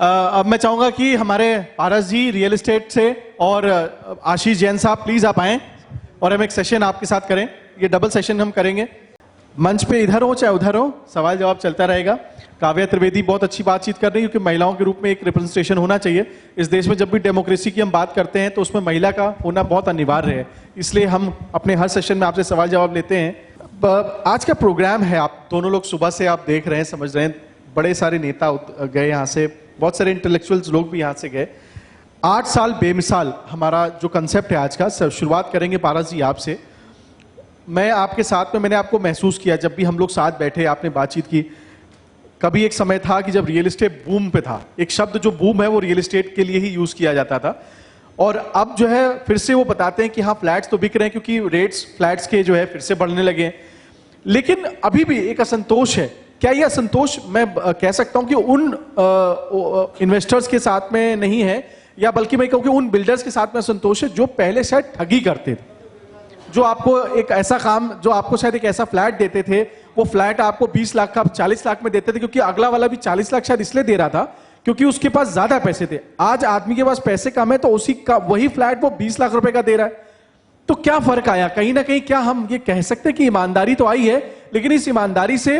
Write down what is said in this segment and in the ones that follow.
अब मैं चाहूंगा कि हमारे पारस जी रियल एस्टेट से और आशीष जैन साहब प्लीज आप आएं और हम एक सेशन आपके साथ करें। ये डबल सेशन हम करेंगे। मंच पे इधर हो चाहे उधर हो, सवाल जवाब चलता रहेगा। काव्या त्रिवेदी बहुत अच्छी बातचीत कर रही है, क्योंकि महिलाओं के रूप में एक रिप्रेजेंटेशन होना चाहिए इस देश में। जब भी डेमोक्रेसी की हम बात करते हैं तो उसमें महिला का होना बहुत अनिवार्य है, इसलिए हम अपने हर सेशन में आपसे सवाल जवाब लेते हैं। आज का प्रोग्राम है, आप दोनों लोग सुबह से आप देख रहे हैं, समझ रहे हैं, बड़े सारे नेता गए यहाँ से, बहुत सारे इंटेलेक्चुअल्स लोग भी यहाँ से गए। 8 साल बेमिसाल हमारा जो कंसेप्ट है आज का। शुरुआत करेंगे पारस जी आपसे। मैं आपके साथ में, मैंने आपको महसूस किया जब भी हम लोग साथ बैठे, आपने बातचीत की। कभी एक समय था कि जब रियल एस्टेट बूम पे था, एक शब्द जो बूम है वो रियल एस्टेट के लिए ही यूज किया जाता था, और अब जो है फिर से वो बताते हैं कि हाँ फ्लैट्स तो बिक रहे हैं क्योंकि रेट्स फ्लैट्स के जो है फिर से बढ़ने लगे हैं। लेकिन अभी भी एक असंतोष है। क्या ये असंतोष मैं कह सकता हूं कि उन इन्वेस्टर्स के साथ में नहीं है, या बल्कि मैं कहूं कि उन बिल्डर्स के साथ में असंतोष है जो पहले शायद ठगी करते थे, जो आपको एक ऐसा काम, जो आपको शायद एक ऐसा फ्लैट देते थे, वो फ्लैट आपको 20 लाख का 40 लाख में देते थे, क्योंकि अगला वाला भी 40 लाख शायद इसलिए दे रहा था क्योंकि उसके पास ज्यादा पैसे थे। आज आदमी के पास पैसे कम है तो उसी का वही फ्लैट वो 20 लाख रुपए का दे रहा है। तो क्या फर्क आया? कहीं ना कहीं क्या हम ये कह सकते हैं कि ईमानदारी तो आई है, लेकिन इस ईमानदारी से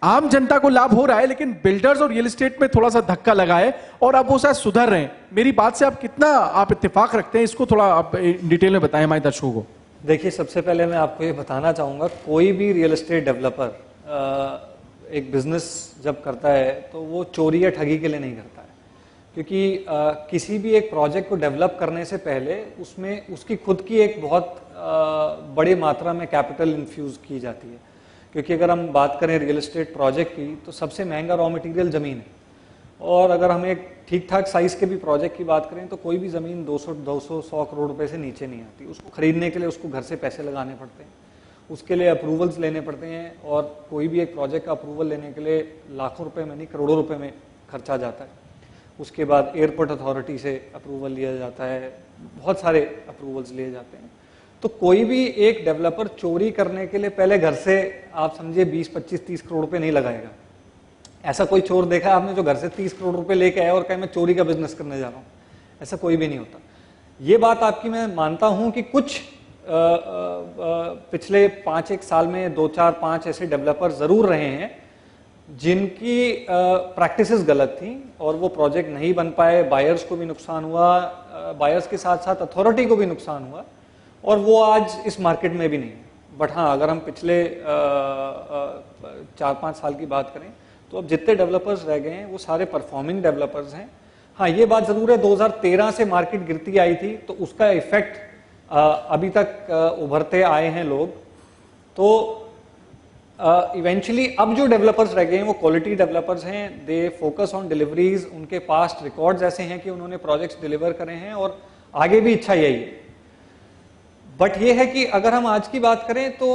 आम जनता को लाभ हो रहा है, लेकिन बिल्डर्स और रियल एस्टेट में थोड़ा सा धक्का लगा है और अब वो शायद सुधर रहे हैं। मेरी बात से आप कितना आप इत्तेफाक रखते हैं? इसको थोड़ा आप डिटेल में बताएं हमारे दर्शकों को। देखिए, सबसे पहले मैं आपको ये बताना चाहूँगा, कोई भी रियल एस्टेट डेवलपर एक बिजनेस जब करता है तो वो चोरी या ठगी के लिए नहीं करता है, क्योंकि किसी भी एक प्रोजेक्ट को डेवलप करने से पहले उसमें उसकी खुद की एक बहुत बड़ी मात्रा में कैपिटल इन्फ्यूज़ की जाती है। क्योंकि अगर हम बात करें रियल एस्टेट प्रोजेक्ट की, तो सबसे महंगा रॉ मटेरियल ज़मीन है, और अगर हम एक ठीक ठाक साइज़ के भी प्रोजेक्ट की बात करें तो कोई भी ज़मीन 200-100 करोड़ रुपए से नीचे नहीं आती। उसको खरीदने के लिए उसको घर से पैसे लगाने पड़ते हैं, उसके लिए अप्रूवल्स लेने पड़ते हैं, और कोई भी एक प्रोजेक्ट का अप्रूवल लेने के लिए लाखों रुपए में नहीं करोड़ों रुपए में खर्चा जाता है। उसके बाद एयरपोर्ट अथॉरिटी से अप्रूवल लिया जाता है, बहुत सारे अप्रूवल्स लिए जाते हैं। तो कोई भी एक डेवलपर चोरी करने के लिए पहले घर से आप समझिए 20, 25, 30 करोड़ रुपए नहीं लगाएगा। ऐसा कोई चोर देखा है आपने जो घर से 30 करोड़ रुपए लेके आया और कहे मैं चोरी का बिजनेस करने जा रहा हूँ? ऐसा कोई भी नहीं होता। ये बात आपकी मैं मानता हूँ कि कुछ पिछले 5-1 साल में 2-4-5 ऐसे डेवलपर जरूर रहे हैं जिनकी प्रैक्टिसेस गलत थी और वो प्रोजेक्ट नहीं बन पाए, बायर्स को भी नुकसान हुआ, बायर्स के साथ साथ अथॉरिटी को भी नुकसान हुआ, और वो आज इस मार्केट में भी नहीं है। बट हाँ, अगर हम पिछले 4-5 साल की बात करें तो अब जितने डेवलपर्स रह गए हैं वो सारे परफॉर्मिंग डेवलपर्स हैं। हाँ, ये बात जरूर है, 2013 से मार्केट गिरती आई थी तो उसका इफेक्ट अभी तक उभरते आए हैं लोग। तो इवेंचुअली अब जो डेवलपर्स रह गए हैं वो क्वालिटी डेवलपर्स हैं, दे फोकस ऑन डिलीवरीज, उनके पास्ट रिकॉर्ड्स ऐसे हैं कि उन्होंने प्रोजेक्ट्स डिलीवर करे हैं और आगे भी इच्छा यही है। बट ये है कि अगर हम आज की बात करें तो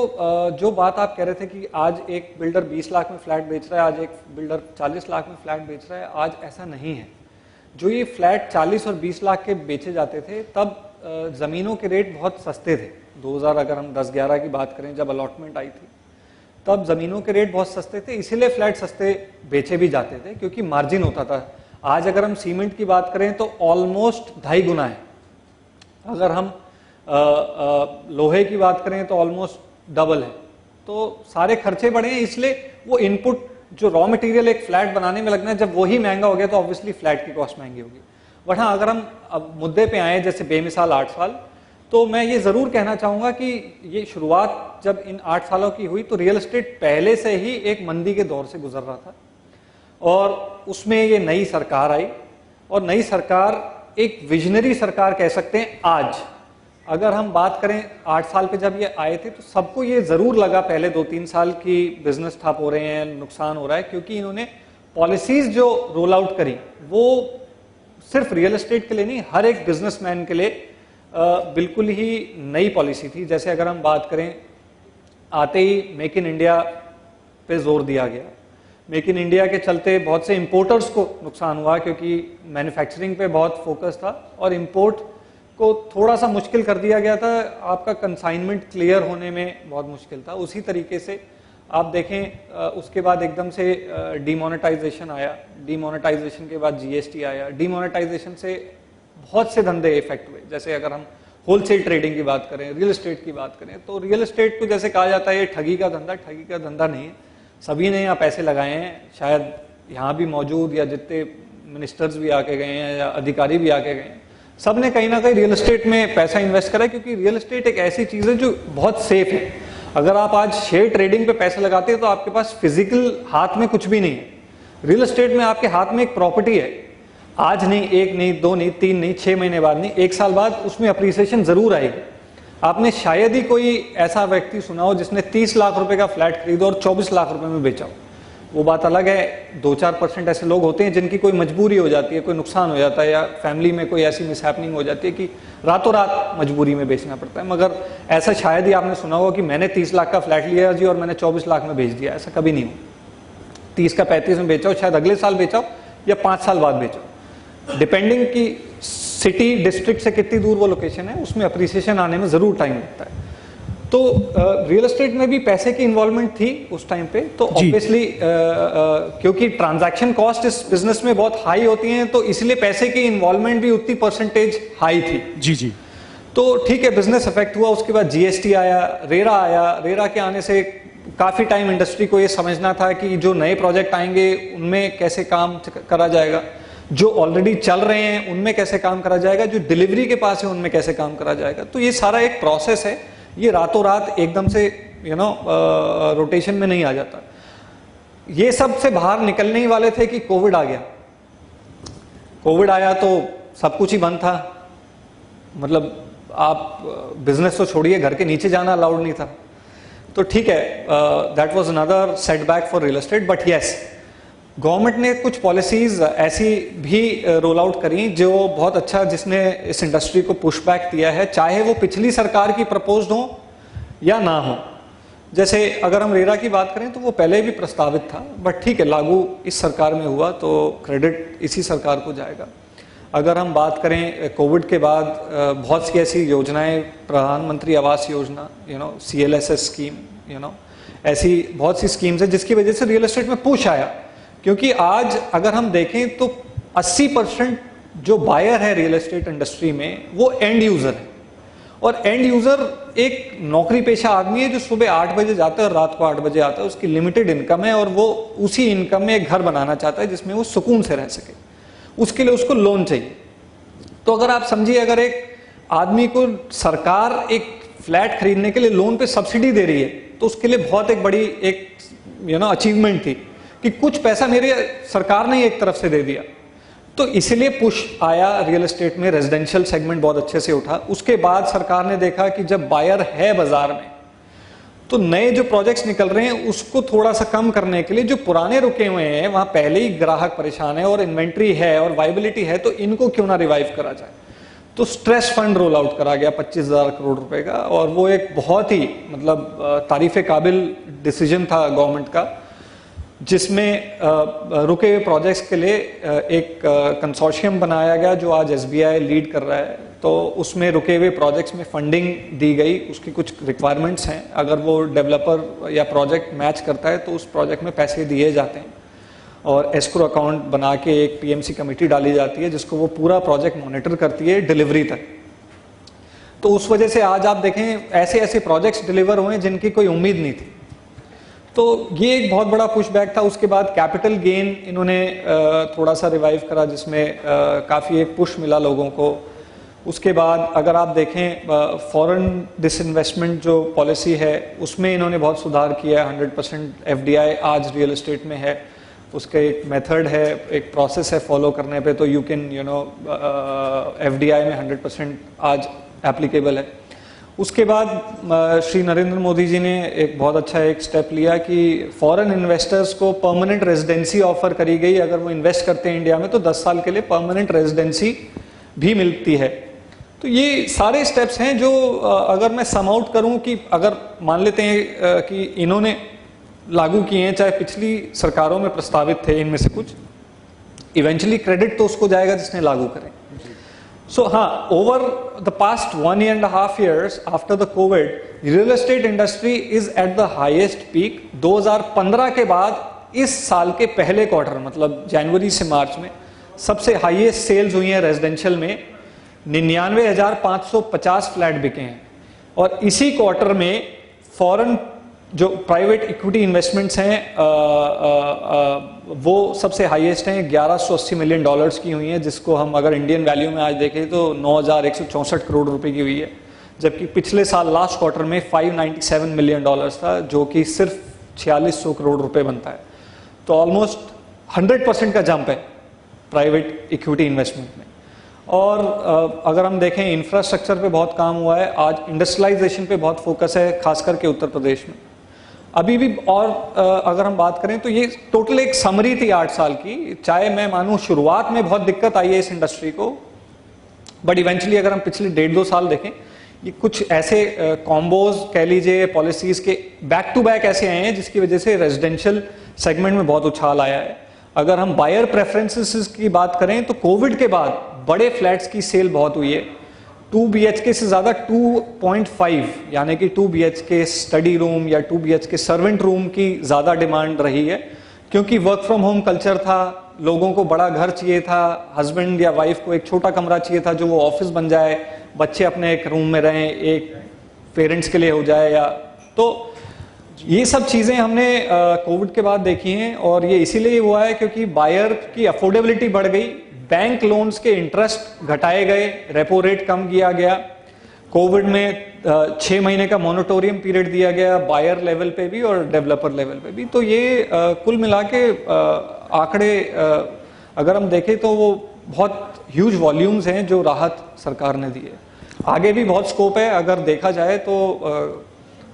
जो बात आप कह रहे थे कि आज एक बिल्डर 20 लाख में फ्लैट बेच रहा है, आज एक बिल्डर 40 लाख में फ्लैट बेच रहा है, आज ऐसा नहीं है। जो ये फ्लैट 40 और 20 लाख के बेचे जाते थे तब ज़मीनों के रेट बहुत सस्ते थे। 2000 अगर हम 10-11 की बात करें जब अलॉटमेंट आई थी तब ज़मीनों के रेट बहुत सस्ते थे, इसीलिए फ्लैट सस्ते बेचे भी जाते थे क्योंकि मार्जिन होता था। आज अगर हम सीमेंट की बात करें तो ऑलमोस्ट 2.5 गुना है, अगर हम लोहे की बात करें तो ऑलमोस्ट डबल है। तो सारे खर्चे बढ़े हैं, इसलिए वो इनपुट जो रॉ मटेरियल एक फ्लैट बनाने में लगना है, जब वही महंगा हो गया तो ऑब्वियसली फ्लैट की कॉस्ट महंगी होगी। बट हाँ, अगर हम अब मुद्दे पे आए जैसे बेमिसाल 8 साल, तो मैं ये जरूर कहना चाहूंगा कि ये शुरुआत जब इन 8 सालों की हुई तो रियल एस्टेट पहले से ही एक मंदी के दौर से गुजर रहा था, और उसमें ये नई सरकार आई, और नई सरकार एक विजनरी सरकार कह सकते हैं। आज अगर हम बात करें 8 साल पे जब ये आए थे तो सबको ये जरूर लगा पहले 2-3 साल की बिजनेस ठप हो रहे हैं, नुकसान हो रहा है, क्योंकि इन्होंने पॉलिसीज जो रोल आउट करी वो सिर्फ रियल एस्टेट के लिए नहीं, हर एक बिजनेसमैन के लिए बिल्कुल ही नई पॉलिसी थी। जैसे अगर हम बात करें, आते ही मेक इन इंडिया पे जोर दिया गया। मेक इन इंडिया के चलते बहुत से इंपोर्टर्स को नुकसान हुआ क्योंकि मैन्युफैक्चरिंग पे बहुत फोकस था और इंपोर्ट को थोड़ा सा मुश्किल कर दिया गया था, आपका कंसाइनमेंट क्लियर होने में बहुत मुश्किल था। उसी तरीके से आप देखें उसके बाद एकदम से डीमोनेटाइजेशन आया, डीमोनेटाइजेशन के बाद जीएसटी आया, डीमोनेटाइजेशन से बहुत से धंधे इफेक्ट हुए। जैसे अगर हम होलसेल ट्रेडिंग की बात करें, रियल एस्टेट की बात करें, तो रियल एस्टेट को जैसे कहा जाता है ये ठगी का धंधा नहीं है। सभी ने यहाँ पैसे लगाए हैं, शायद यहाँ भी मौजूद या जितने मिनिस्टर्स भी आके गए हैं या अधिकारी भी आके गए हैं, सब ने कहीं ना कहीं रियल एस्टेट में पैसा इन्वेस्ट करा है, क्योंकि रियल एस्टेट एक ऐसी चीज है जो बहुत सेफ है। अगर आप आज शेयर ट्रेडिंग पे पैसे लगाते हैं तो आपके पास फिजिकल हाथ में कुछ भी नहीं है। रियल एस्टेट में आपके हाथ में एक प्रॉपर्टी है, आज नहीं, एक नहीं, दो नहीं, तीन नहीं, 6 महीने बाद नहीं, 1 साल बाद उसमें अप्रिसिएशन जरूर आएगी। आपने शायद ही कोई ऐसा व्यक्ति सुना हो जिसने 30 लाख रुपए का फ्लैट खरीदा और 24 लाख रुपए में बेचा हो। वो बात अलग है, 2-4% ऐसे लोग होते हैं जिनकी कोई मजबूरी हो जाती है, कोई नुकसान हो जाता है या फैमिली में कोई ऐसी मिसहैपनिंग हो जाती है कि रातों रात मजबूरी में बेचना पड़ता है। मगर ऐसा शायद ही आपने सुना होगा कि मैंने 30 लाख का फ्लैट लिया जी और मैंने 24 लाख में बेच दिया। ऐसा कभी नहीं हो। 30 का 35 में बेचा हो, शायद अगले साल बेचा हो या 5 साल बाद बेचा हो, डिपेंडिंग की सिटी डिस्ट्रिक्ट से कितनी दूर वो लोकेशन है, उसमें अप्रिसिएशन आने में जरूर टाइम लगता है। तो रियल एस्टेट में भी पैसे की इन्वॉल्वमेंट थी उस टाइम पे, तो ऑब्वियसली क्योंकि ट्रांजैक्शन कॉस्ट इस बिजनेस में बहुत हाई होती हैं, तो इसलिए पैसे की इन्वॉल्वमेंट भी उतनी परसेंटेज हाई थी। जी जी। तो ठीक है, बिजनेस अफेक्ट हुआ। उसके बाद जीएसटी आया, रेरा आया। रेरा के आने से काफी टाइम इंडस्ट्री को ये समझना था कि जो नए प्रोजेक्ट आएंगे उनमें कैसे काम करा जाएगा, जो ऑलरेडी चल रहे हैं उनमें कैसे काम करा जाएगा, जो डिलीवरी के पास है उनमें कैसे काम करा जाएगा। तो ये सारा एक प्रोसेस है, ये रातों रात एकदम से रोटेशन में नहीं आ जाता। ये सब से बाहर निकलने ही वाले थे कि कोविड आ गया। कोविड आया तो सब कुछ ही बंद था, मतलब आप बिजनेस तो छोड़िए, घर के नीचे जाना अलाउड नहीं था। तो ठीक है, that was another setback for real estate. But yes, government ने कुछ पॉलिसीज ऐसी भी रोल आउट करी जो बहुत अच्छा, जिसने इस इंडस्ट्री को पुश बैक दिया है, चाहे वो पिछली सरकार की प्रपोज्ड हो या ना हो। जैसे अगर हम रेरा की बात करें तो वो पहले भी प्रस्तावित था, बट ठीक है, लागू इस सरकार में हुआ तो क्रेडिट इसी सरकार को जाएगा। अगर हम बात करें कोविड के बाद बहुत सी ऐसी योजनाएं, प्रधानमंत्री आवास योजना, CLSS स्कीम, ऐसी बहुत सी स्कीम्स है जिसकी वजह से रियल एस्टेट में पुश आया। क्योंकि आज अगर हम देखें तो 80% जो बायर है रियल एस्टेट इंडस्ट्री में वो एंड यूजर है, और एंड यूजर एक नौकरी पेशा आदमी है जो सुबह 8 बजे जाता है और रात को 8 बजे आता है। उसकी लिमिटेड इनकम है और वो उसी इनकम में एक घर बनाना चाहता है जिसमें वो सुकून से रह सके। उसके लिए उसको लोन चाहिए। तो अगर आप समझिए, अगर एक आदमी को सरकार एक फ्लैट खरीदने के लिए लोन पे सब्सिडी दे रही है तो उसके लिए बहुत एक बड़ी एक अचीवमेंट थी कि कुछ पैसा मेरे सरकार ने एक तरफ से दे दिया। तो इसलिए पुश आया रियल एस्टेट में, रेजिडेंशियल सेगमेंट बहुत अच्छे से उठा। उसके बाद सरकार ने देखा कि जब बायर है बाजार में तो नए जो प्रोजेक्ट्स निकल रहे हैं उसको थोड़ा सा कम करने के लिए जो पुराने रुके हुए हैं वहां पहले ही ग्राहक परेशान है और इन्वेंट्री है और वाइबिलिटी है, तो इनको क्यों ना रिवाइव करा जाए। तो स्ट्रेस फंड रोल आउट करा गया 25,000 करोड़ रुपए का, और वो एक बहुत ही मतलब तारीफ काबिल डिसीजन था गवर्नमेंट का, जिसमें रुके हुए प्रोजेक्ट्स के लिए एक कंसोर्शियम बनाया गया जो आज SBI लीड कर रहा है। तो उसमें रुके हुए प्रोजेक्ट्स में फंडिंग दी गई। उसकी कुछ रिक्वायरमेंट्स हैं, अगर वो डेवलपर या प्रोजेक्ट मैच करता है तो उस प्रोजेक्ट में पैसे दिए जाते हैं, और एस्क्रो अकाउंट बना के एक PMC कमेटी डाली जाती है जिसको वो पूरा प्रोजेक्ट मॉनिटर करती है डिलीवरी तक। तो उस वजह से आज आप देखें ऐसे ऐसे प्रोजेक्ट्स डिलीवर हुए जिनकी कोई उम्मीद नहीं थी। तो ये एक बहुत बड़ा पुश बैक था। उसके बाद कैपिटल गेन इन्होंने थोड़ा सा रिवाइव करा, जिसमें काफ़ी एक पुश मिला लोगों को। उसके बाद अगर आप देखें फॉरेन डिसइन्वेस्टमेंट जो पॉलिसी है उसमें इन्होंने बहुत सुधार किया है। 100% FDI आज रियल एस्टेट में है, उसका एक मेथड है, एक प्रोसेस है फॉलो करने पे, तो यू कैन FDI में 100% आज एप्लीकेबल है। उसके बाद श्री नरेंद्र मोदी जी ने एक बहुत अच्छा एक स्टेप लिया कि फॉरेन इन्वेस्टर्स को परमानेंट रेजिडेंसी ऑफर करी गई। अगर वो इन्वेस्ट करते हैं इंडिया में तो 10 साल के लिए परमानेंट रेजिडेंसी भी मिलती है। तो ये सारे स्टेप्स हैं जो अगर मैं सम आउट करूं कि अगर मान लेते हैं कि इन्होंने लागू किए हैं, चाहे पिछली सरकारों में प्रस्तावित थे इनमें से कुछ, इवेंचुअली क्रेडिट तो उसको जाएगा जिसने लागू करें। So, over the past 1.5 years after the COVID, real estate industry is at the highest peak. 2015 के बाद इस साल के पहले क्वार्टर मतलब जनवरी से मार्च में सबसे हाईएस्ट सेल्स हुई हैं रेजिडेंशियल में 99,550 फ्लैट बिके हैं और इसी क्वार्टर में फॉरेन जो प्राइवेट इक्विटी इन्वेस्टमेंट्स हैं वो सबसे हाईएस्ट हैं 1180 मिलियन डॉलर्स की हुई हैं जिसको हम अगर इंडियन वैल्यू में आज देखें तो 9,164 करोड़ रुपए की हुई है जबकि पिछले साल लास्ट क्वार्टर में 597 मिलियन डॉलर्स था जो कि सिर्फ 4600 करोड़ रुपए बनता है तो ऑलमोस्ट 100% का जंप है प्राइवेट इक्विटी इन्वेस्टमेंट में और अगर हम देखें इंफ्रास्ट्रक्चर पे बहुत काम हुआ है आज इंडस्ट्रियलाइजेशन पे बहुत फोकस है खास करके उत्तर प्रदेश में अभी भी और अगर हम बात करें तो ये टोटल एक समरी थी 8 साल की चाहे मैं मानूं शुरुआत में बहुत दिक्कत आई है इस इंडस्ट्री को बट इवेंचुअली अगर हम पिछले 1.5-2 साल देखें ये कुछ ऐसे कॉम्बोज कह लीजिए पॉलिसीज के बैक टू बैक ऐसे आए हैं जिसकी वजह से रेजिडेंशियल सेगमेंट में बहुत उछाल आया है अगर हम बायर प्रेफरेंसेस की बात करें तो कोविड के बाद बड़े फ्लैट्स की सेल बहुत हुई है 2 BHK से ज्यादा 2.5 यानी कि 2 BHK स्टडी रूम या 2 BHK सर्वेंट रूम की ज्यादा डिमांड रही है क्योंकि वर्क फ्रॉम होम कल्चर था लोगों को बड़ा घर चाहिए था हस्बैंड या वाइफ को एक छोटा कमरा चाहिए था जो वो ऑफिस बन जाए बच्चे अपने एक रूम में रहें एक पेरेंट्स के लिए हो जाए या तो ये सब चीजें हमने कोविड के बाद देखी हैं और ये इसीलिए हुआ है क्योंकि बायर की अफोर्डेबिलिटी बढ़ गई बैंक लोन्स के इंटरेस्ट घटाए गए रेपो रेट कम किया गया कोविड में 6 महीने का मोनिटोरियम पीरियड दिया गया बायर लेवल पे भी और डेवलपर लेवल पे भी तो ये कुल मिला के आंकड़े अगर हम देखें तो वो बहुत ह्यूज वॉल्यूम्स हैं जो राहत सरकार ने दी है आगे भी बहुत स्कोप है अगर देखा जाए तो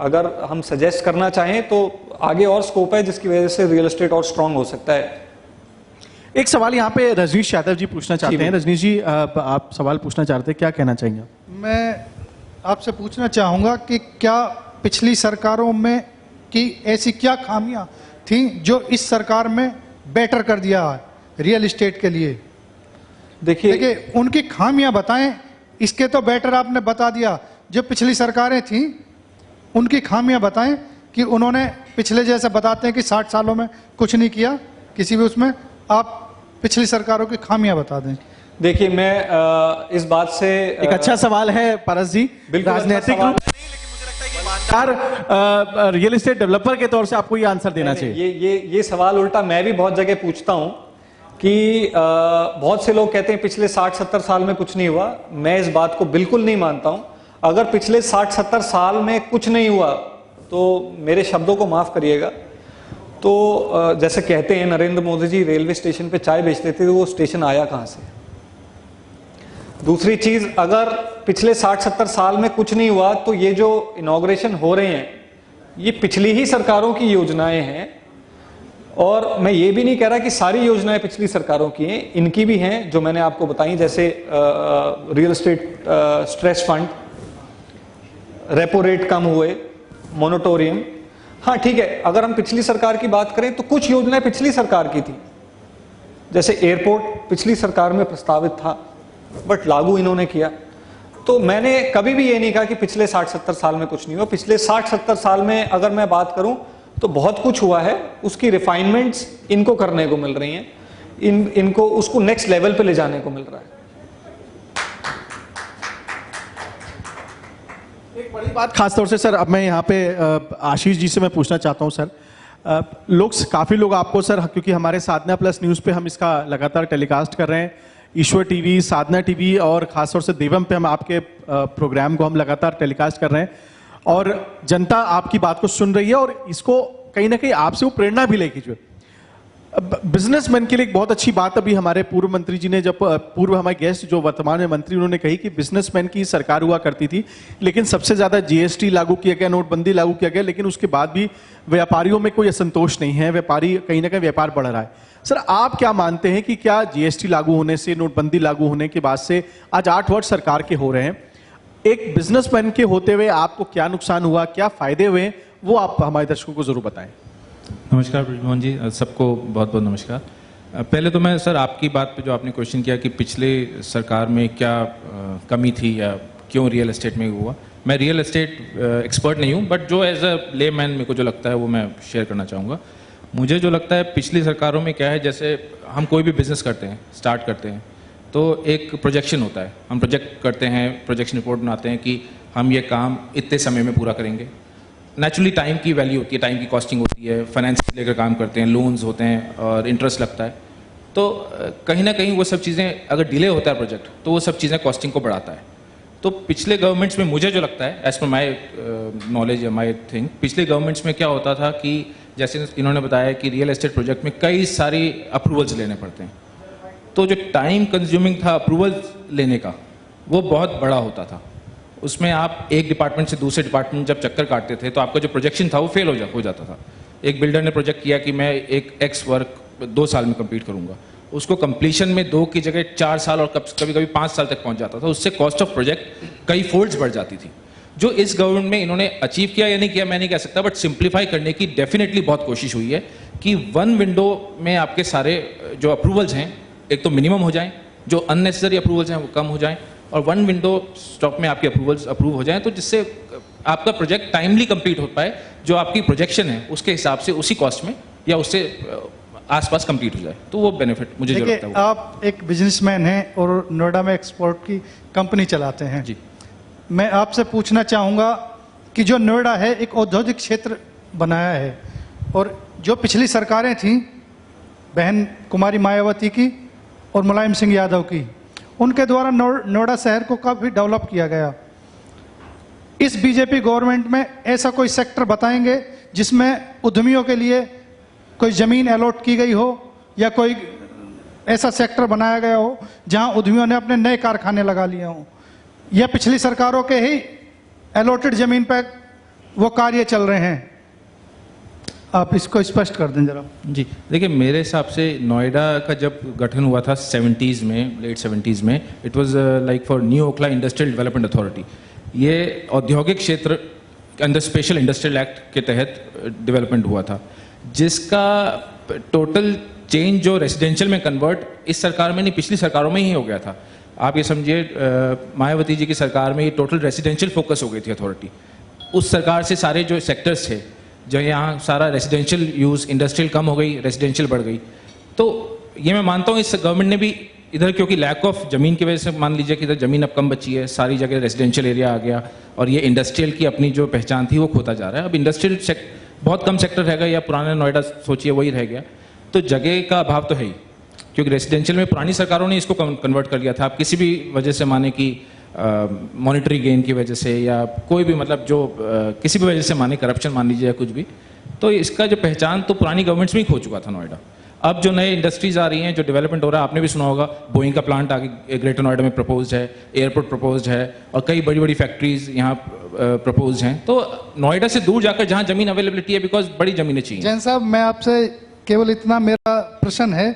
अगर हम सजेस्ट करना चाहें तो आगे और स्कोप है जिसकी वजह से रियल एस्टेट और स्ट्रांग हो सकता है एक सवाल यहाँ पे रजनीश यादव जी पूछना चाहते हैं रजनीश जी आप सवाल पूछना चाहते हैं क्या कहना चाहेंगे मैं आपसे पूछना चाहूँगा कि क्या पिछली सरकारों में की ऐसी क्या खामियां थी जो इस सरकार में बेटर कर दिया है रियल एस्टेट के लिए देखिए उनकी खामियां बताएं इसके तो बेटर आपने बता दिया जो पिछली सरकारें थीं उनकी खामियां बताएं कि उन्होंने पिछले जैसे बताते हैं कि 60 सालों में कुछ नहीं किया किसी भी उसमें आप पिछली सरकारों की खामियां बता दें देखिए मैं इस बात से एक अच्छा सवाल है पारस जी राजनीतिक रूप से नहीं लेकिन मुझे लगता है कि ईमानदार रियल एस्टेट डेवलपर के तौर से आपको ये आंसर देना चाहिए ये सवाल उल्टा मैं भी बहुत जगह पूछता हूं कि बहुत से लोग कहते हैं पिछले 60-70 साल में कुछ नहीं हुआ मैं इस बात को बिल्कुल नहीं मानता हूं अगर पिछले 60-70 साल में कुछ नहीं हुआ तो मेरे शब्दों को माफ करिएगा तो जैसे कहते हैं नरेंद्र मोदी जी रेलवे स्टेशन पे चाय बेचते थे तो वो स्टेशन आया कहां से दूसरी चीज अगर पिछले 60-70 साल में कुछ नहीं हुआ तो ये जो इनॉग्रेशन हो रहे हैं ये पिछली ही सरकारों की योजनाएं हैं और मैं ये भी नहीं कह रहा कि सारी योजनाएं पिछली सरकारों की हैं इनकी भी हैं जो मैंने आपको बताई जैसे real estate stress fund repo rate कम हुए मोनिटोरियम हाँ ठीक है अगर हम पिछली सरकार की बात करें तो कुछ योजनाएं पिछली सरकार की थी जैसे एयरपोर्ट पिछली सरकार में प्रस्तावित था बट लागू इन्होंने किया तो मैंने कभी भी ये नहीं कहा कि पिछले 60-70 साल में कुछ नहीं हुआ पिछले 60-70 साल में अगर मैं बात करूं तो बहुत कुछ हुआ है उसकी रिफाइनमेंट्स इनको करने को मिल रही हैं इनको उसको नेक्स्ट लेवल पे ले जाने को मिल रहा है एक बड़ी बात खासतौर से सर अब मैं यहाँ पे आशीष जी से मैं पूछना चाहता हूँ सर काफी लोग आपको सर क्योंकि हमारे साधना प्लस न्यूज पे हम इसका लगातार टेलीकास्ट कर रहे हैं ईश्वर टीवी साधना टीवी और खासतौर से देवम पे हम आपके प्रोग्राम को हम लगातार टेलीकास्ट कर रहे हैं और जनता आपकी बात को सुन रही है और इसको कहीं ना कहीं आपसे वो प्रेरणा भी लेगी जो बिजनेसमैन के लिए एक बहुत अच्छी बात अभी हमारे पूर्व मंत्री जी ने जब पूर्व हमारे गेस्ट जो वर्तमान में मंत्री उन्होंने कही कि बिजनेसमैन की सरकार हुआ करती थी लेकिन सबसे ज्यादा जीएसटी लागू किया गया नोटबंदी लागू किया गया लेकिन उसके बाद भी व्यापारियों में कोई असंतोष नहीं है व्यापारी कहीं ना कहीं व्यापार बढ़ रहा है सर आप क्या मानते हैं कि क्या जीएसटी लागू होने से नोटबंदी लागू होने के बाद से आज 8 वर्ष सरकार के हो रहे हैं एक बिजनेसमैन के होते हुए आपको क्या नुकसान हुआ क्या फायदे हुए वो आप हमारे दर्शकों को जरूर बताएं नमस्कार ब्रिजमोहन जी सबको बहुत बहुत नमस्कार पहले तो मैं सर आपकी बात पे जो आपने क्वेश्चन किया कि पिछले सरकार में क्या कमी थी या क्यों रियल एस्टेट में हुआ, मैं रियल एस्टेट एक्सपर्ट नहीं हूँ, बट जो एज अ ले मैन मेरे को जो लगता है वो मैं शेयर करना चाहूँगा। मुझे जो लगता है पिछली सरकारों में क्या है, जैसे हम कोई भी बिजनेस करते हैं, स्टार्ट करते हैं, तो एक प्रोजेक्शन होता है, हम प्रोजेक्ट करते हैं, प्रोजेक्शन रिपोर्ट बनाते हैं कि हम ये काम इतने समय में पूरा करेंगे। नेचुरली टाइम की वैल्यू होती है, टाइम की कॉस्टिंग होती है, फाइनेंस से लेकर काम करते हैं, लोन्स होते हैं और इंटरेस्ट लगता है। तो कहीं ना कहीं वो सब चीज़ें अगर डिले होता है प्रोजेक्ट, तो वो सब चीज़ें कॉस्टिंग को बढ़ाता है। तो पिछले गवर्नमेंट्स में मुझे जो लगता है, एज पर माई नॉलेज या माई थिंक, पिछले गवर्नमेंट्स में क्या होता था कि जैसे इन्होंने बताया कि रियल एस्टेट प्रोजेक्ट में कई सारी अप्रूवल्स लेने पड़ते हैं, तो जो टाइम कंज्यूमिंग था अप्रूवल्स लेने का वो बहुत बड़ा होता था। उसमें आप एक डिपार्टमेंट से दूसरे डिपार्टमेंट जब चक्कर काटते थे तो आपका जो प्रोजेक्शन था वो फेल हो जाता था। एक बिल्डर ने प्रोजेक्ट किया कि मैं एक एक्स वर्क 2 साल में कंप्लीट करूंगा, उसको कंप्लीशन में 2 की जगह 4 साल और कभी कभी 5 साल तक पहुंच जाता था। उससे कॉस्ट ऑफ प्रोजेक्ट कई फोल्ड्स बढ़ जाती थी। जो इस गवर्नमेंट में इन्होंने अचीव किया या नहीं किया मैं नहीं कह सकता, बट सिंप्लीफाई करने की डेफिनेटली बहुत कोशिश हुई है कि 1 विंडो में आपके सारे जो अप्रूवल्स हैं एक तो मिनिमम हो जाएं, जो अननेसेसरी अप्रूवल्स हैं वो कम हो जाएं, और 1 विंडो स्टॉक में आपके अप्रूवल्स अप्रूव हो जाएं, तो जिससे आपका प्रोजेक्ट टाइमली कंप्लीट हो पाए, जो आपकी प्रोजेक्शन है उसके हिसाब से उसी कॉस्ट में या उससे आसपास कंप्लीट हो जाए, तो वो बेनिफिट मुझे जो लगता है। आप एक बिजनेसमैन हैं और नोएडा में एक्सपोर्ट की कंपनी चलाते हैं जी। मैं आपसे पूछना चाहूँगा कि जो नोएडा है एक औद्योगिक क्षेत्र बनाया है, और जो पिछली सरकारें थीं बहन कुमारी मायावती की और मुलायम सिंह यादव की, उनके द्वारा नोएडा शहर को काफ़ी डेवलप किया गया। इस बीजेपी गवर्नमेंट में ऐसा कोई सेक्टर बताएंगे जिसमें उद्यमियों के लिए कोई ज़मीन अलॉट की गई हो या कोई ऐसा सेक्टर बनाया गया हो जहां उद्यमियों ने अपने नए कारखाने लगा लिए हों, या पिछली सरकारों के ही अलॉटेड ज़मीन पर वो कार्य चल रहे हैं? आप इसको स्पष्ट कर दें जरा। जी देखिए, मेरे हिसाब से नोएडा का जब गठन हुआ था 70s में, लेट 70s में, it was like for new Okhla industrial development authority. ये औद्योगिक क्षेत्र अंडर स्पेशल इंडस्ट्रियल एक्ट के तहत डेवलपमेंट हुआ था, जिसका टोटल चेंज जो रेसिडेंशियल में कन्वर्ट इस सरकार में नहीं पिछली सरकारों में ही हो गया था। आप ये समझिए मायावती जी की सरकार में ये टोटल रेसिडेंशियल फोकस हो गई थी अथॉरिटी। उस सरकार से सारे जो सेक्टर्स थे, जो यहाँ सारा रेसिडेंशियल यूज़, इंडस्ट्रियल कम हो गई, रेसिडेंशियल बढ़ गई। तो ये मैं मानता हूँ इस गवर्नमेंट ने भी इधर, क्योंकि लैक ऑफ ज़मीन की वजह से मान लीजिए कि इधर ज़मीन अब कम बची है, सारी जगह रेसिडेंशियल एरिया आ गया और ये इंडस्ट्रियल की अपनी जो पहचान थी वो खोता जा रहा है। अब इंडस्ट्रियल बहुत कम सेक्टर रह गया, या पुराना नोएडा सोचिए वही रह गया, तो जगह का अभाव तो है ही, क्योंकि रेसिडेंशियल में पुरानी सरकारों ने इसको कन्वर्ट कर लिया था। आप किसी भी वजह से माने कि मॉनिटरी गेन की वजह से या कोई भी मतलब जो किसी भी वजह से माने, करप्शन मान लीजिए या कुछ भी, तो इसका जो पहचान तो पुरानी गवर्नमेंट्स में ही खो चुका था नोएडा। अब जो नए इंडस्ट्रीज आ रही हैं, जो डेवलपमेंट हो रहा है, आपने भी सुना होगा बोइंग का प्लांट आगे ग्रेटर नोएडा में प्रपोज्ड है, एयरपोर्ट प्रपोज्ड है और कई बड़ी बड़ी फैक्ट्रीज यहाँ प्रपोज्ड हैं। तो नोएडा से दूर जाकर जहाँ जमीन अवेलेबिलिटी है, बिकॉज बड़ी जमीनें चाहिए। जैन साहब, मैं आपसे केवल इतना मेरा प्रश्न है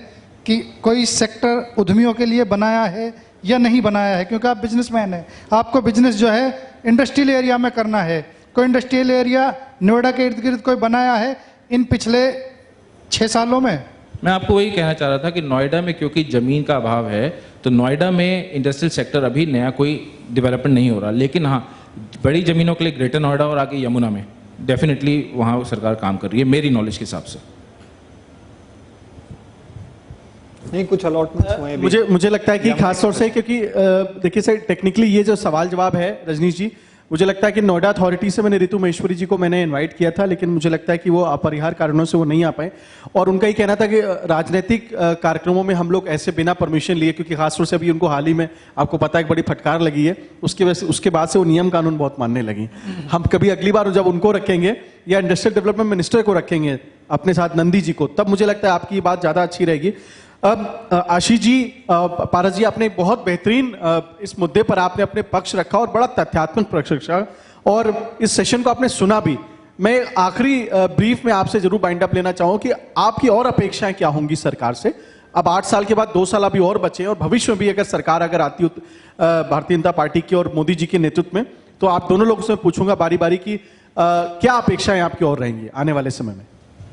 कि कोई सेक्टर उद्यमियों के लिए बनाया है या नहीं बनाया है, क्योंकि आप बिजनेसमैन हैं, आपको बिजनेस जो है इंडस्ट्रियल एरिया में करना है। कोई इंडस्ट्रियल एरिया नोएडा के इर्द गिर्द कोई बनाया है इन पिछले 6 सालों में? मैं आपको वही कहना चाह रहा था कि नोएडा में क्योंकि ज़मीन का अभाव है, तो नोएडा में इंडस्ट्रियल सेक्टर अभी नया कोई डेवलपमेंट नहीं हो रहा। लेकिन हाँ, बड़ी ज़मीनों के लिए ग्रेटर नोएडा और आगे यमुना में डेफिनेटली वहाँ सरकार काम कर रही है, मेरी नॉलेज के हिसाब से। नहीं, कुछ अलॉटमेंट्स हुए भी। मुझे लगता है कि खास तौर से, क्योंकि देखिए सर, टेक्निकली ये जो सवाल जवाब है रजनीश जी, मुझे लगता है कि नोएडा अथॉरिटी से मैंने ऋतु महेश्वरी जी को मैंने इनवाइट किया था, लेकिन मुझे लगता है कि वो अपरिहार्य कारणों से वो नहीं आ पाए। और उनका ही कहना था कि राजनीतिक कार्यक्रमों में हम लोग ऐसे बिना परमिशन लिए, क्योंकि खासतौर से अभी उनको हाल ही में आपको पता है एक बड़ी फटकार लगी है, उसकी वजह से उसके बाद से वो नियम कानून बहुत मानने लगी। हम कभी अगली बार जब उनको रखेंगे या इंडस्ट्रियल डेवलपमेंट मिनिस्टर को रखेंगे अपने साथ, नंदी जी को, तब मुझे लगता है आपकी बात ज्यादा अच्छी रहेगी। अब आशीष जी, पारस जी, आपने बहुत बेहतरीन इस मुद्दे पर आपने अपने पक्ष रखा और बड़ा तथ्यात्मक पक्ष रखा, और इस सेशन को आपने सुना भी। मैं आखिरी ब्रीफ में आपसे जरूर बाइंड अप लेना चाहूँ कि आपकी और अपेक्षाएं क्या होंगी सरकार से? अब 8 साल के बाद 2 साल अभी और बचे हैं, और भविष्य में भी अगर सरकार अगर आती हो भारतीय जनता पार्टी की और मोदी जी के नेतृत्व में, तो आप दोनों लोगों से पूछूंगा बारी बारी की क्या अपेक्षाएं आपकी और रहेंगी आने वाले समय में?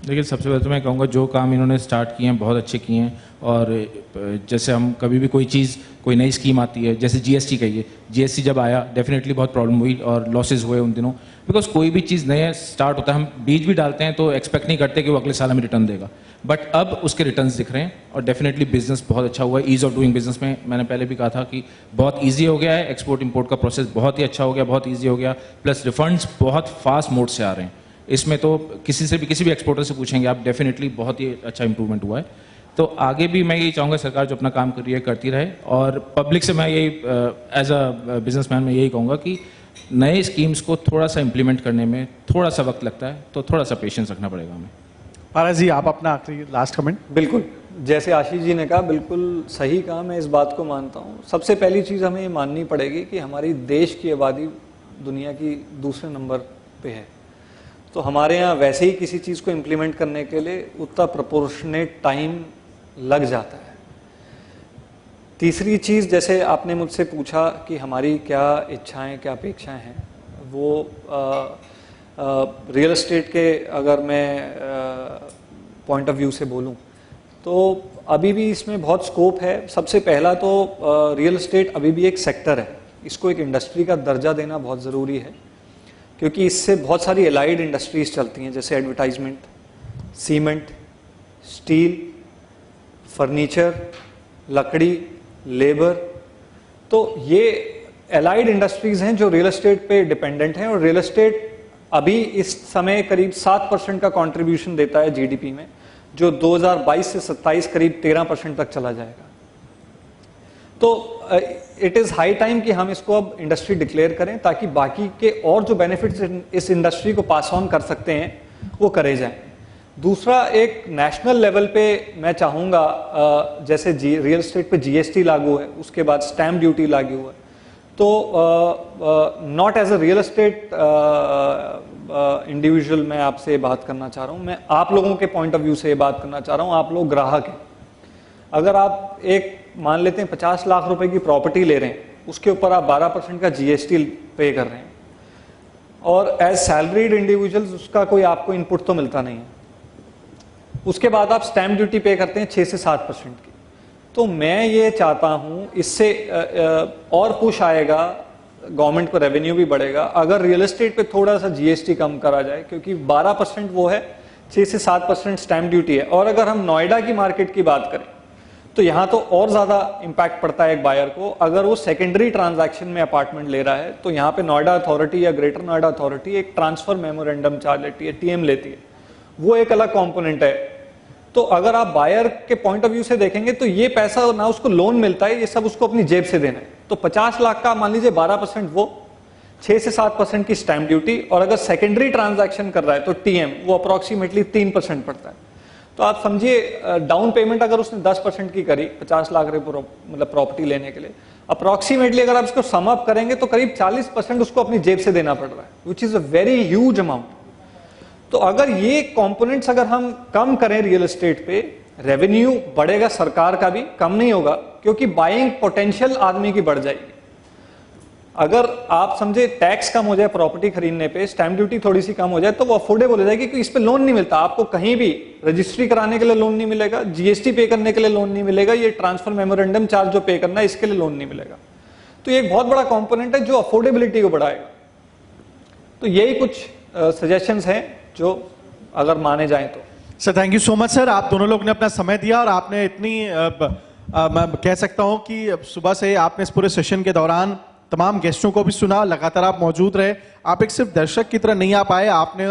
देखिए, सबसे पहले तो मैं कहूँगा जो काम इन्होंने स्टार्ट किए हैं बहुत अच्छे किए हैं। और जैसे हम कभी भी कोई चीज़, कोई नई स्कीम आती है, जैसे जीएसटी कहिए, जीएसटी जब आया डेफिनेटली बहुत प्रॉब्लम हुई और लॉसेज हुए उन दिनों, बिकॉज कोई भी चीज़ नया स्टार्ट होता है, हम बीज भी डालते हैं तो एक्सपेक्ट नहीं करते कि वो अगले साल हमें रिटर्न देगा, बट अब उसके रिटर्न्स दिख रहे हैं और डेफिनेटली बिजनेस बहुत अच्छा हुआ है। ईज़ ऑफ डूइंग बिजनेस में मैंने पहले भी कहा था कि बहुत ईजी हो गया है, एक्सपोर्ट इंपोर्ट का प्रोसेस बहुत ही अच्छा हो गया, बहुत ईजी हो गया, प्लस रिफंड्स बहुत फास्ट मोड से आ रहे हैं। इसमें तो किसी भी एक्सपोर्टर से पूछेंगे आप, डेफिनेटली बहुत ही अच्छा इंप्रूवमेंट हुआ है। तो आगे भी मैं यही चाहूँगा सरकार जो अपना काम कर रही है करती रहे, और पब्लिक से मैं यही एज अ बिजनेसमैन मैं यही कहूँगा कि नए स्कीम्स को थोड़ा सा इम्प्लीमेंट करने में थोड़ा सा वक्त लगता है, तो थोड़ा सा पेशेंस रखना पड़ेगा हमें। पारस जी, आप अपना आखिरी लास्ट कमेंट। बिल्कुल, जैसे आशीष जी ने कहा, बिल्कुल सही कहा, मैं इस बात को मानता हूँ। सबसे पहली चीज़ हमें ये माननी पड़ेगी कि हमारी देश की आबादी दुनिया की दूसरे नंबर पे है, तो हमारे यहाँ वैसे ही किसी चीज़ को इम्प्लीमेंट करने के लिए उतना प्रोपोर्शनेट टाइम लग जाता है। तीसरी चीज़, जैसे आपने मुझसे पूछा कि हमारी क्या इच्छाएं, क्या अपेक्षाएं हैं, वो रियल एस्टेट के अगर मैं पॉइंट ऑफ व्यू से बोलूं तो अभी भी इसमें बहुत स्कोप है। सबसे पहला तो रियल एस्टेट अभी भी एक सेक्टर है, इसको एक इंडस्ट्री का दर्जा देना बहुत ज़रूरी है, क्योंकि इससे बहुत सारी एलाइड इंडस्ट्रीज चलती हैं, जैसे एडवर्टाइजमेंट, सीमेंट, स्टील, फर्नीचर, लकड़ी, लेबर। तो ये एलाइड इंडस्ट्रीज हैं जो रियल एस्टेट पे डिपेंडेंट हैं, और रियल एस्टेट अभी इस समय करीब 7% का कंट्रीब्यूशन देता है जीडीपी में, जो 2022 से 27 करीब 13% तक चला जाएगा। तो इट इज़ हाई टाइम कि हम इसको अब इंडस्ट्री डिक्लेयर करें, ताकि बाकी के और जो बेनिफिट्स इस इंडस्ट्री को पास ऑन कर सकते हैं वो करे जाएं। दूसरा, एक नेशनल लेवल पे मैं चाहूँगा, जैसे रियल एस्टेट पे जीएसटी लागू है, उसके बाद स्टैम्प ड्यूटी लागू है, तो not as a real estate individual मैं आपसे बात करना चाह रहा हूँ, मैं आप लोगों के पॉइंट ऑफ व्यू से बात करना चाह रहा हूँ। आप लोग ग्राहक हैं, अगर आप एक मान लेते हैं 50 लाख रुपए की प्रॉपर्टी ले रहे हैं, उसके ऊपर आप 12% का जीएसटी पे कर रहे हैं, और एज सैलरीड इंडिविजुअल्स उसका कोई आपको इनपुट तो मिलता नहीं है। उसके बाद आप स्टैम्प ड्यूटी पे करते हैं 6 से 7% की। तो मैं ये चाहता हूँ, इससे और पुश आएगा, गवर्नमेंट को रेवेन्यू भी बढ़ेगा अगर रियल एस्टेट पे थोड़ा सा जीएसटी कम करा जाए, क्योंकि 12% वो है, 6 से 7% स्टैम्प ड्यूटी है। और अगर हम नोएडा की मार्केट की बात करें तो यहाँ तो और ज़्यादा इम्पैक्ट पड़ता है एक बायर को। अगर वो सेकेंडरी ट्रांजैक्शन में अपार्टमेंट ले रहा है, तो यहाँ पे नोएडा अथॉरिटी या ग्रेटर नोएडा अथॉरिटी एक ट्रांसफर मेमोरेंडम चार्ज लेती है, टीएम लेती है, वो एक अलग कॉम्पोनेंट है। तो अगर आप बायर के पॉइंट ऑफ व्यू से देखेंगे तो ये पैसा ना उसको लोन मिलता है, ये सब उसको अपनी जेब से देना है। तो 50 लाख का मान लीजिए 12% वो, 6 से 7% की स्टैम्प ड्यूटी, और अगर सेकेंडरी ट्रांजैक्शन कर रहा है तो टीएम, वो अप्रोक्सीमेटली 3% पड़ता है। तो आप समझिए, डाउन पेमेंट अगर उसने 10% की करी 50 लाख रुपए मतलब प्रॉपर्टी लेने के लिए, अप्रोक्सीमेटली अगर आप इसको सम अप करेंगे तो करीब 40% उसको अपनी जेब से देना पड़ रहा है, which is a very huge amount. तो अगर ये कंपोनेंट्स अगर हम कम करें रियल एस्टेट पे, रेवेन्यू बढ़ेगा, सरकार का भी कम नहीं होगा, क्योंकि बाइंग पोटेंशियल आदमी की बढ़ जाएगी। अगर आप समझे टैक्स कम हो जाए प्रॉपर्टी खरीदने पे, स्टैम्प ड्यूटी थोड़ी सी कम हो जाए, तो वो अफोर्डेबल हो जाएगी, क्योंकि इस पे लोन नहीं मिलता आपको, कहीं भी रजिस्ट्री कराने के लिए लोन नहीं मिलेगा, जीएसटी पे करने के लिए लोन नहीं मिलेगा, ये ट्रांसफर मेमोरेंडम चार्ज जो पे करना है इसके लिए लोन नहीं मिलेगा। तो ये एक बहुत बड़ा कंपोनेंट है जो अफोर्डेबिलिटी को बढ़ाएगा। तो यही कुछ सजेशंस हैं जो अगर माने जाएं तो। Sir thank you so much sir, आप दोनों लोग ने अपना समय दिया और आपने इतनी मैं कह सकता हूं कि सुबह से आपने इस पूरे सेशन के दौरान तमाम गेस्टों को भी सुना, लगातार आप मौजूद रहे। आप एक सिर्फ दर्शक की तरह नहीं आ पाए, आपने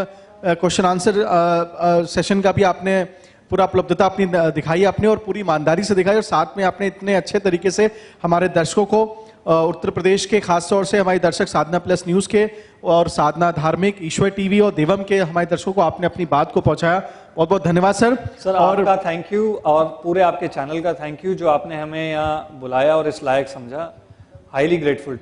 क्वेश्चन आंसर सेशन का भी आपने पूरा उपलब्धता अपनी दिखाई आपने, और पूरी ईमानदारी से दिखाई, और साथ में आपने इतने अच्छे तरीके से हमारे दर्शकों को, उत्तर प्रदेश के खास तौर से हमारे दर्शक साधना प्लस न्यूज़ के और साधना धार्मिक, ईश्वर टीवी और देवम के हमारे दर्शकों को आपने अपनी बात को पहुंचाया। बहुत बहुत धन्यवाद सर। सर आपका थैंक यू, और पूरे आपके चैनल का थैंक यू जो आपने हमें यहाँ बुलाया और इस लायक समझा। Highly grateful.